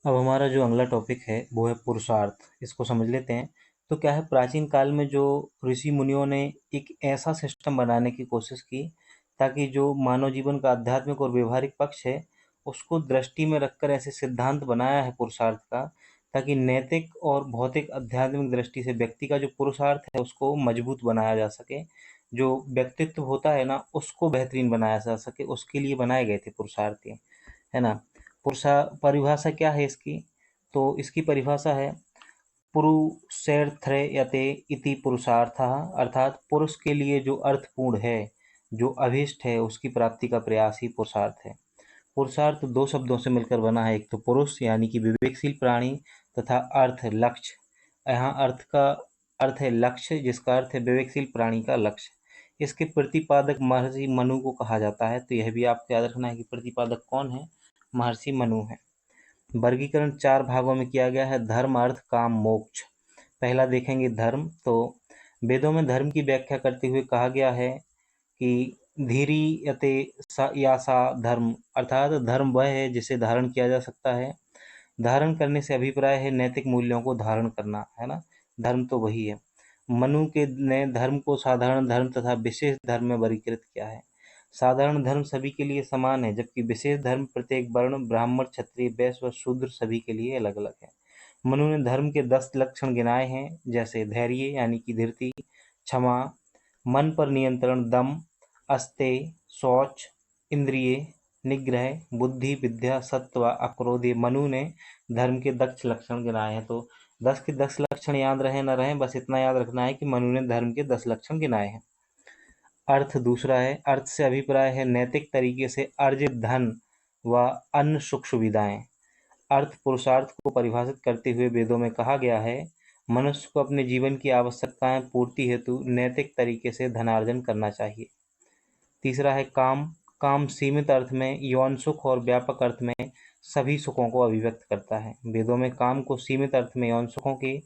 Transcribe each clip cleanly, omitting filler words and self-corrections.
अब हमारा जो अगला टॉपिक है वो है पुरुषार्थ। इसको समझ लेते हैं। तो क्या है, प्राचीन काल में जो ऋषि मुनियों ने एक ऐसा सिस्टम बनाने की कोशिश की ताकि जो मानव जीवन का आध्यात्मिक और व्यवहारिक पक्ष है उसको दृष्टि में रखकर ऐसे सिद्धांत बनाया है पुरुषार्थ का, ताकि नैतिक और भौतिक आध्यात्मिक दृष्टि से व्यक्ति का जो पुरुषार्थ है उसको मजबूत बनाया जा सके, जो व्यक्तित्व होता है ना उसको बेहतरीन बनाया जा सके, उसके लिए बनाए गए थे पुरुषार्थ ये, है ना। पुरुषा परिभाषा क्या है इसकी? तो इसकी परिभाषा है पुरुषैर्थ्यते इति पुरुषार्थः, अर्थात पुरुष के लिए जो अर्थपूर्ण है, जो अभीष्ट है, उसकी प्राप्ति का प्रयास ही पुरुषार्थ है। पुरुषार्थ दो शब्दों से मिलकर बना है, एक तो पुरुष यानी कि विवेकशील प्राणी तथा अर्थ लक्ष्य। यहाँ अर्थ का अर्थ है लक्ष्य, जिसका अर्थ है विवेकशील प्राणी का लक्ष्य। इसके प्रतिपादक महर्षि मनु को कहा जाता है। तो यह भी आपको याद रखना है कि प्रतिपादक कौन है, महर्षि मनु है। वर्गीकरण चार भागों में किया गया है, धर्म अर्थ काम मोक्ष। पहला देखेंगे धर्म। तो वेदों में धर्म की व्याख्या करते हुए कहा गया है कि धीरी यते या सा धर्म, अर्थात धर्म वह है जिसे धारण किया जा सकता है। धारण करने से अभिप्राय है नैतिक मूल्यों को धारण करना, है ना। धर्म तो वही है। मनु के ने धर्म को साधारण धर्म तथा विशेष धर्म में वर्गीकृत किया है। साधारण धर्म सभी के लिए समान है, जबकि विशेष धर्म प्रत्येक वर्ण, ब्राह्मण, क्षत्रिय, वैश्य व शूद्र सभी के लिए अलग अलग है। मनु ने धर्म के 10 लक्षण गिनाए हैं, जैसे धैर्य यानी कि धीरति, क्षमा, मन पर नियंत्रण, दम, अस्तेय, शौच, इंद्रिय निग्रह, बुद्धि, विद्या, सत्व, अक्रोध। ये मनु ने धर्म के 10 लक्षण गिनाए हैं। तो 10 के 10 लक्षण याद रहे न रहे, बस इतना याद रखना है कि मनु ने धर्म के 10 लक्षण गिनाए हैं। अर्थ दूसरा है। अर्थ से अभिप्राय है नैतिक तरीके से अर्जित धन व अन्य सुख सुविधाएं। अर्थ पुरुषार्थ को परिभाषित करते हुए वेदों में कहा गया है, मनुष्य को अपने जीवन की आवश्यकताएं पूर्ति हेतु नैतिक तरीके से धनार्जन करना चाहिए। तीसरा है काम। काम सीमित अर्थ में यौन सुख और व्यापक अर्थ में सभी सुखों को अभिव्यक्त करता है। वेदों में काम को सीमित अर्थ में यौन सुखों के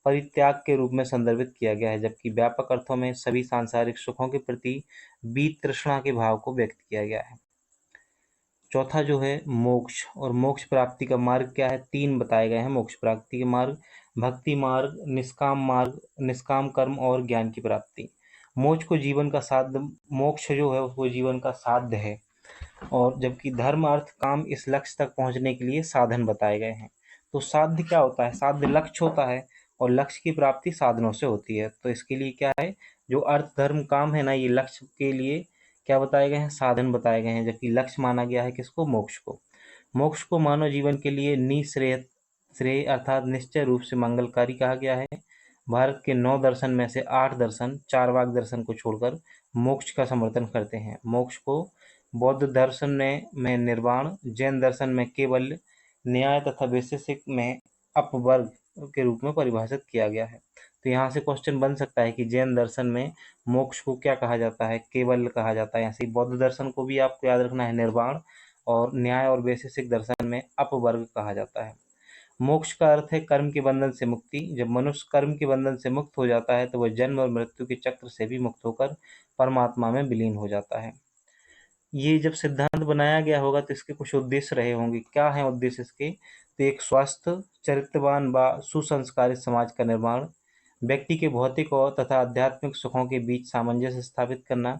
परित्याग के रूप में संदर्भित किया गया है, जबकि व्यापक अर्थों में सभी सांसारिक सुखों के प्रति बीत तृष्णा के भाव को व्यक्त किया गया है। चौथा जो है मोक्ष, और मोक्ष प्राप्ति का मार्ग क्या है? 3 बताए गए हैं मोक्ष प्राप्ति के मार्ग: भक्ति मार्ग, निष्काम मार्ग, निष्काम कर्म और ज्ञान की प्राप्ति। मोक्ष को जीवन का साध्य, मोक्ष जो है वो जीवन का साध्य है, और जबकि धर्म अर्थ काम इस लक्ष्य तक पहुंचने के लिए साधन बताए गए हैं। तो साध्य क्या होता है? साध्य लक्ष्य होता है, और लक्ष्य की प्राप्ति साधनों से होती है। तो इसके लिए क्या है, जो अर्थ धर्म काम है ना, ये लक्ष्य के लिए क्या बताए गए हैं? साधन बताए गए हैं, जबकि लक्ष्य माना गया है किसको? मोक्ष को। मोक्ष को मानव जीवन के लिए निश्रेय श्रेय अर्थात निश्चय रूप से मंगलकारी कहा गया है। भारत के 9 दर्शन में से 8 दर्शन चारवाक दर्शन को छोड़कर मोक्ष का समर्थन करते हैं। मोक्ष को बौद्ध दर्शन में निर्वाण, जैन दर्शन में केवल, न्याय तथा वैशेषिक में अपवर्ग के रूप में परिभाषित किया गया है। तो यहाँ से क्वेश्चन बन सकता है कि जैन दर्शन में मोक्ष को क्या कहा जाता है? केवल कहा जाता है। ऐसे ही बौद्ध दर्शन को भी आपको याद रखना है निर्वाण, और न्याय और वैशेषिक दर्शन में अपवर्ग कहा जाता है। मोक्ष का अर्थ है कर्म के बंधन से मुक्ति। जब मनुष्य कर्म के बंधन से मुक्त हो जाता है तो वह जन्म और मृत्यु के चक्र से भी मुक्त होकर परमात्मा में विलीन हो जाता है। ये जब सिद्धांत बनाया गया होगा तो इसके कुछ उद्देश्य रहे होंगे। क्या है उद्देश्य इसके? तो एक स्वस्थ, चरित्रवान व सुसंस्कारित समाज का निर्माण, व्यक्ति के भौतिक और तथा आध्यात्मिक सुखों के बीच सामंजस्य स्थापित करना,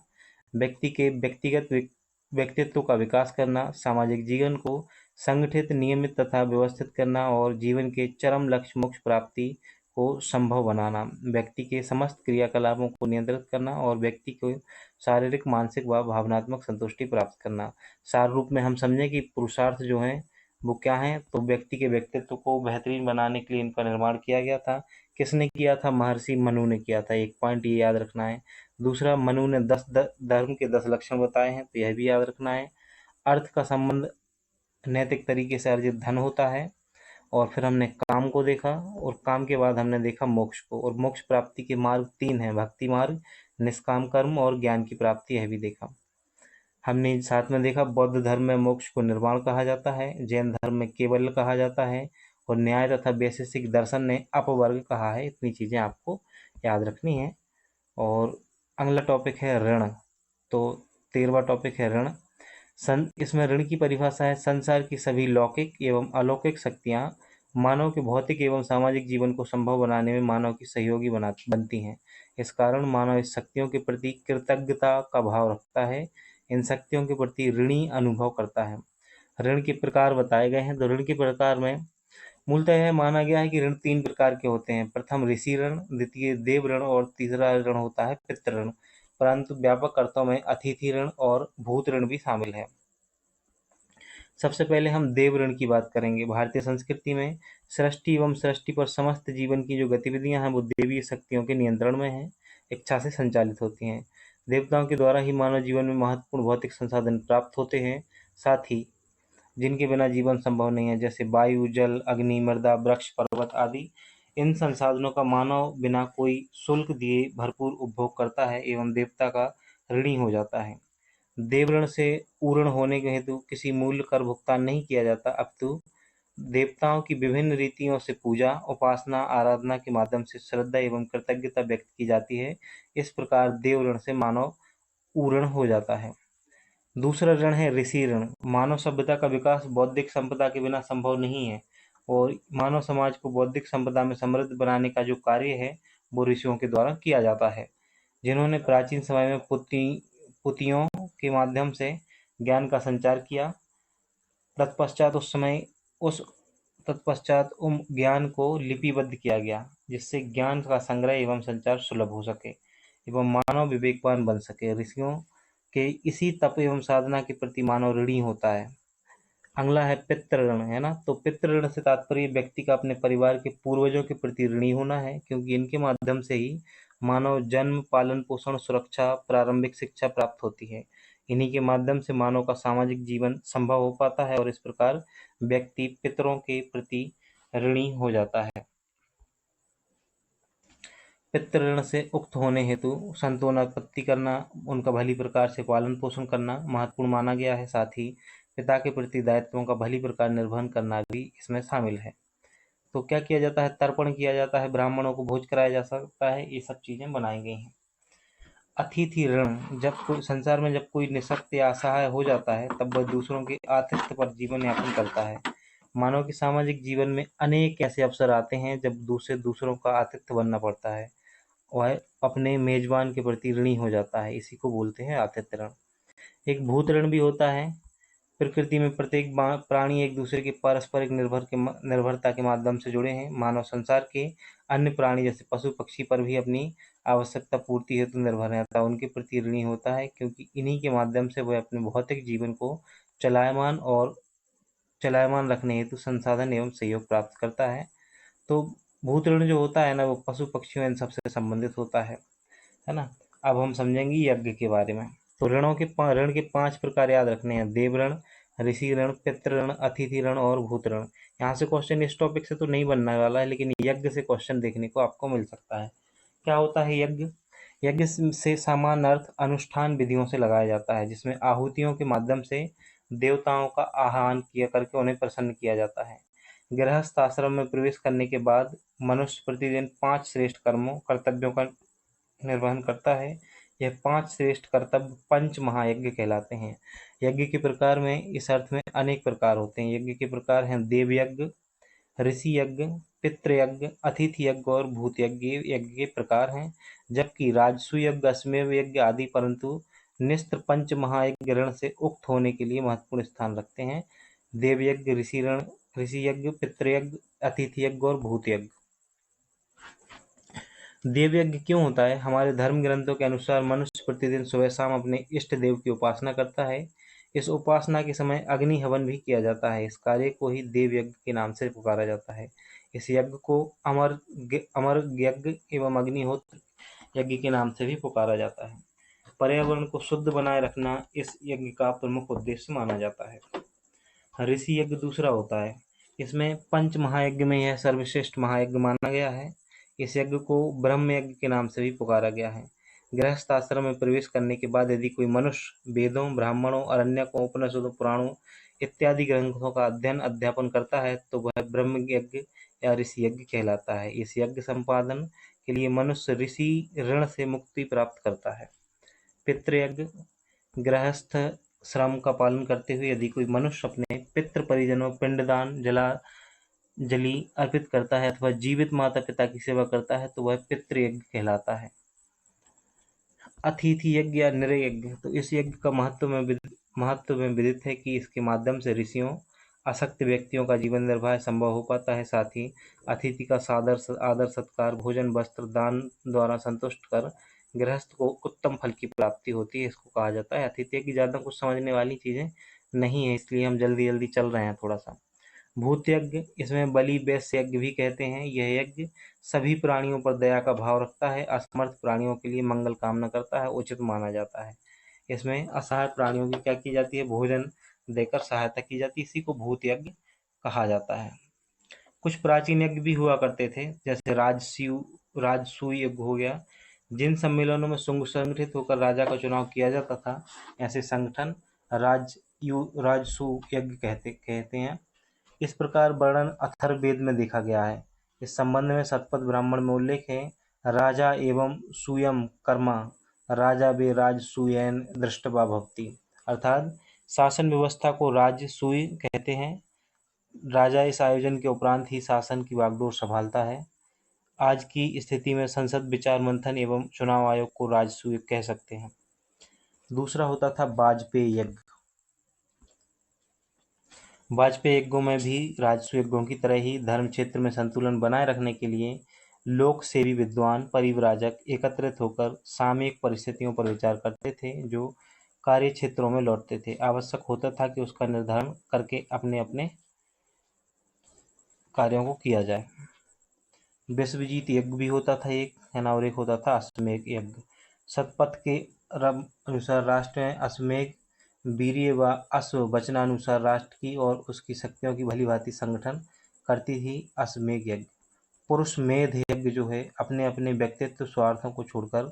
व्यक्ति के व्यक्तिगत व्यक्तित्व का विकास करना, सामाजिक जीवन को संगठित, नियमित तथा व्यवस्थित करना और जीवन के चरम लक्ष्य मोक्ष प्राप्ति को संभव बनाना, व्यक्ति के समस्त क्रियाकलापों को नियंत्रित करना और व्यक्ति को शारीरिक, मानसिक व भावनात्मक संतुष्टि प्राप्त करना। सार रूप में हम समझें कि पुरुषार्थ जो हैं वो क्या हैं? तो व्यक्ति के व्यक्तित्व को बेहतरीन बनाने के लिए इनका निर्माण किया गया था। किसने किया था? महर्षि मनु ने किया था। एक पॉइंट ये याद रखना है। दूसरा, मनु ने 10 धर्म के 10 लक्षण बताए हैं, तो यह भी याद रखना है। अर्थ का संबंध नैतिक तरीके से अर्जित धन होता है। और फिर हमने काम को देखा, और काम के बाद हमने देखा मोक्ष को, और मोक्ष प्राप्ति के मार्ग 3 हैं: भक्ति मार्ग, निष्काम कर्म और ज्ञान की प्राप्ति, यह भी देखा। हमने साथ में देखा बौद्ध धर्म में मोक्ष को निर्वाण कहा जाता है, जैन धर्म में केवल कहा जाता है, और न्याय तथा वैशेषिक दर्शन ने अपवर्ग कहा है। इतनी चीज़ें आपको याद रखनी है। और अगला टॉपिक है ऋण। तो 13वां टॉपिक है ऋण। इसमें ऋण की परिभाषा है, संसार की सभी लौकिक एवं अलौकिक शक्तियाँ मानव के भौतिक एवं सामाजिक जीवन को संभव बनाने में मानव की सहयोगी बनती हैं। इस कारण मानव इस शक्तियों के प्रति कृतज्ञता का भाव रखता है, इन शक्तियों के प्रति ऋणी अनुभव करता है। ऋण के प्रकार बताए गए हैं, तो ऋण के प्रकार में मूलतः यह माना गया है कि ऋण 3 प्रकार के होते हैं। प्रथम ऋषि ऋण, द्वितीय देव ऋण और तीसरा ऋण होता है पितृ ऋण। परंतु व्यापक अर्थों में अतिथि ऋण और भूत ऋण भी शामिल है। सबसे पहले हम देव ऋण की बात करेंगे। भारतीय संस्कृति में सृष्टि एवं सृष्टि पर समस्त जीवन की जो गतिविधियां हैं वो देवीय शक्तियों के नियंत्रण में हैं, इच्छा से संचालित होती हैं। देवताओं के द्वारा ही मानव जीवन में महत्वपूर्ण भौतिक संसाधन प्राप्त होते हैं, साथ ही जिनके बिना जीवन संभव नहीं है, जैसे वायु, जल, अग्नि, मृदा, वृक्ष, पर्वत आदि। इन संसाधनों का मानव बिना कोई शुल्क दिए भरपूर उपभोग करता है एवं देवता का ऋणी हो जाता है। देव ऋण से पूर्ण होने के हेतु किसी मूल्य कर भुगतान नहीं किया जाता, अपितु देवताओं की विभिन्न रीतियों से पूजा, उपासना, आराधना के माध्यम से श्रद्धा एवं कृतज्ञता व्यक्त की जाती है। इस प्रकार देव ऋण से मानव पूर्ण हो जाता है। दूसरा ऋण है ऋषि ऋण। मानव सभ्यता का विकास बौद्धिक संपदा के बिना संभव नहीं है और मानव समाज को बौद्धिक संपदा में समृद्ध बनाने का जो कार्य है वो ऋषियों के द्वारा किया जाता है, जिन्होंने प्राचीन समय में पुतियों के माध्यम से ज्ञान का संचार किया। तत्पश्चात ज्ञान को लिपिबद्ध किया गया, जिससे ज्ञान का संग्रह एवं संचार सुलभ हो सके एवं मानव विवेकवान बन सके। ऋषियों के इसी तप एवं साधना के प्रति मानव ऋणी होता है। अगला है पितृ ऋण, है ना। तो पितृ ऋण से तात्पर्य व्यक्ति का अपने परिवार के पूर्वजों के प्रति ऋणी होना है, क्योंकि इनके माध्यम से ही मानव जन्म, पालन पोषण, सुरक्षा, प्रारंभिक शिक्षा प्राप्त होती है। इन्हीं के माध्यम से मानव का सामाजिक जीवन संभव हो पाता है और इस प्रकार व्यक्ति पितरों के प्रति ऋणी हो जाता है। पितृ ऋण से उक्त होने हेतु संतानोत्पत्ति करना, उनका भली प्रकार से पालन पोषण करना महत्वपूर्ण माना गया है। साथ ही पिता के प्रति दायित्वों का भली प्रकार निर्वहन करना भी इसमें शामिल है। तो क्या किया जाता है? तर्पण किया जाता है, ब्राह्मणों को भोज कराया जा सकता है, ये सब चीजें बनाई गई हैं। अतिथि ऋण, जब कोई संसार में जब कोई निःशक्त या असहाय हो जाता है तब वह दूसरों के आतिथ्य पर जीवन यापन करता है। मानव के सामाजिक जीवन में अनेक ऐसे अवसर आते हैं जब दूसरों का आतिथ्य बनना पड़ता है, वह अपने मेजबान के प्रति ऋणी हो जाता है, इसी को बोलते हैं आतिथ्य ऋण। एक भूत ऋण भी होता है। प्रकृति में प्रत्येक प्राणी एक दूसरे के पारस्परिक निर्भरता के माध्यम से जुड़े हैं। मानव संसार के अन्य प्राणी जैसे पशु पक्षी पर भी अपनी आवश्यकता पूर्ति हेतु निर्भर रहता है, उनके प्रति ऋणी होता है, क्योंकि इन्हीं के माध्यम से वह अपने भौतिक जीवन को चलायमान रखने हेतु संसाधन एवं सहयोग प्राप्त करता है। तो भूत ऋण जो होता है ना, वो पशु पक्षियों इन सबसे संबंधित होता है ना। अब हम समझेंगे यज्ञ के बारे में। तो ऋण के 5 प्रकार याद रखने हैं: देव ऋण, ऋषि ऋण, पितृ ऋण, अतिथि ऋण और भूत ऋण। यहाँ से क्वेश्चन इस टॉपिक से तो नहीं बनने वाला है, लेकिन यज्ञ से क्वेश्चन देखने को आपको मिल सकता है। क्या होता है यज्ञ? यज्ञ से सामान्य अर्थ अनुष्ठान विधियों से लगाया जाता है, जिसमें आहुतियों के माध्यम से देवताओं का आह्वान किया करके उन्हें प्रसन्न किया जाता है। गृहस्थ आश्रम में प्रवेश करने के बाद मनुष्य प्रतिदिन 5 श्रेष्ठ कर्तव्यों का निर्वहन करता है। यह 5 श्रेष्ठ कर्तव्य पंच महायज्ञ कहलाते हैं। यज्ञ के प्रकार में इस अर्थ में अनेक प्रकार होते हैं। यज्ञ के प्रकार हैं देव यज्ञ, ऋषि यज्ञ, पितृ यज्ञ, अतिथि यज्ञ और भूत यज्ञ। यज्ञ के प्रकार हैं, जबकि राजसु यज्ञ, अश्वमेध यज्ञ आदि परंतु निस्त्र पंच महायज्ञ ऋण से उक्त होने के लिए महत्वपूर्ण स्थान रखते हैं। देव यज्ञ, ऋषि यज्ञ, पितृ यज्ञ, अतिथि यज्ञ और भूत यज्ञ। देव यज्ञ क्यों होता है? हमारे धर्म ग्रंथों के अनुसार मनुष्य प्रतिदिन सुबह शाम अपने इष्ट देव की उपासना करता है। इस उपासना के समय अग्नि हवन भी किया जाता है। इस कार्य को ही देव यज्ञ के नाम से पुकारा जाता है। इस यज्ञ को अमर यज्ञ एवं अग्निहोत्र यज्ञ के नाम से भी पुकारा जाता है। पर्यावरण को शुद्ध बनाए रखना इस यज्ञ का प्रमुख उद्देश्य माना जाता है। ऋषि यज्ञ दूसरा होता है। इसमें पंच महायज्ञ में यह सर्वश्रेष्ठ महायज्ञ माना गया है। इस यज्ञ को ब्रह्म यज्ञ के नाम से भी पुकारा गया है। गृहस्थ आश्रम में प्रवेश करने के बाद यदि कोई मनुष्य वेदों, ब्राह्मणों, अरण्यकों, उपनिषदों, पुराणों इत्यादि ग्रंथों का अध्ययन अध्यापन करता है तो वह ब्रह्म यज्ञ या ऋषि यज्ञ कहलाता है। इस यज्ञ संपादन के लिए मनुष्य ऋषि ऋण से मुक्ति प्राप्त करता है। पितृयज्ञ, गृहस्थ श्रम का पालन करते हुए यदि कोई मनुष्य अपने पितृ परिजनों पिंडदान जली अर्पित करता है अथवा जीवित माता पिता की सेवा करता है तो वह पितृयज्ञ कहलाता है। अतिथि यज्ञ या नृ यज्ञ, तो इस यज्ञ का महत्व में विदित है कि इसके माध्यम से ऋषियों अशक्त व्यक्तियों का जीवन निर्वाह संभव हो पाता है। साथ ही अतिथि का आदर सत्कार भोजन वस्त्र दान द्वारा संतुष्ट कर गृहस्थ को उत्तम फल की प्राप्ति होती है। इसको कहा जाता है अतिथि की। ज़्यादा कुछ समझने वाली चीज़ें नहीं है, इसलिए हम जल्दी जल्दी चल रहे हैं थोड़ा सा। भूत यज्ञ, इसमें बलि वैश्य यज्ञ भी कहते हैं। यह यज्ञ सभी प्राणियों पर दया का भाव रखता है, असमर्थ प्राणियों के लिए मंगल कामना करता है, उचित माना जाता है। इसमें असहाय प्राणियों की क्या की जाती है, भोजन देकर सहायता की जाती है। इसी को भूत यज्ञ कहा जाता है। कुछ प्राचीन यज्ञ भी हुआ करते थे, जैसे राजसूय यज्ञ हो गया। जिन सम्मेलनों में संगठित होकर राजा का चुनाव किया जाता था, ऐसे संगठन राजसूय यज्ञ कहते हैं। इस प्रकार वर्णन अथर्ववेद में देखा गया है। इस संबंध में शतपथ ब्राह्मण में उल्लेख है, राजा एवं सूयम कर्मा राजा वे राजसूयेन दृष्टवा भवति, अर्थात शासन व्यवस्था को राजसूय कहते हैं। राजा इस आयोजन के उपरांत ही शासन की बागडोर संभालता है। आज की स्थिति में संसद विचार मंथन एवं चुनाव आयोग को राजसूय कह सकते हैं। दूसरा होता था वाजपेयी यज्ञ। वाजपेयी यज्ञों में भी राजसूय यज्ञों की तरह ही धर्म क्षेत्र में संतुलन बनाए रखने के लिए लोक सेवी विद्वान परिव्राजक एकत्रित होकर सामयिक परिस्थितियों पर विचार करते थे, जो कार्य क्षेत्रों में लौटते थे। आवश्यक होता था कि उसका निर्धारण करके अपने अपने कार्यों को किया जाए। विश्वजीत यज्ञ भी होता था एक, है ना, और एक होता था अश्वमेध यज्ञ। शतपथ के अनुसार राष्ट्र में अश्वमेध वीर्य व अश्व वचनानुसार राष्ट्र की और उसकी शक्तियों की भली भांति संगठन करती थी। अश्वमेध यज्ञ पुरुष मेध यज्ञ जो है, अपने अपने व्यक्तित्व स्वार्थों को छोड़कर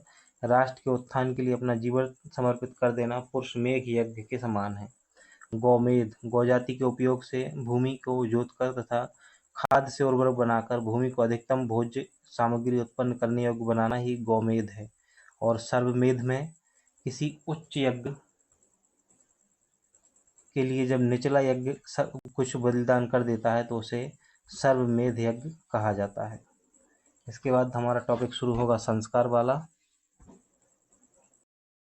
राष्ट्र के उत्थान के लिए अपना जीवन समर्पित कर देना पुरुष मेघ यज्ञ के समान है। गौमेध गौजाति के उपयोग से भूमि को जोतकर तथा खाद से उर्वरक बनाकर भूमि को अधिकतम भोज्य सामग्री उत्पन्न करने योग्य बनाना ही गौमेध है। और सर्वमेध में किसी उच्च यज्ञ के लिए जब निचला यज्ञ कुछ बलिदान कर देता है तो उसे सर्वमेध यज्ञ कहा जाता है। इसके बाद हमारा टॉपिक शुरू होगा संस्कार वाला।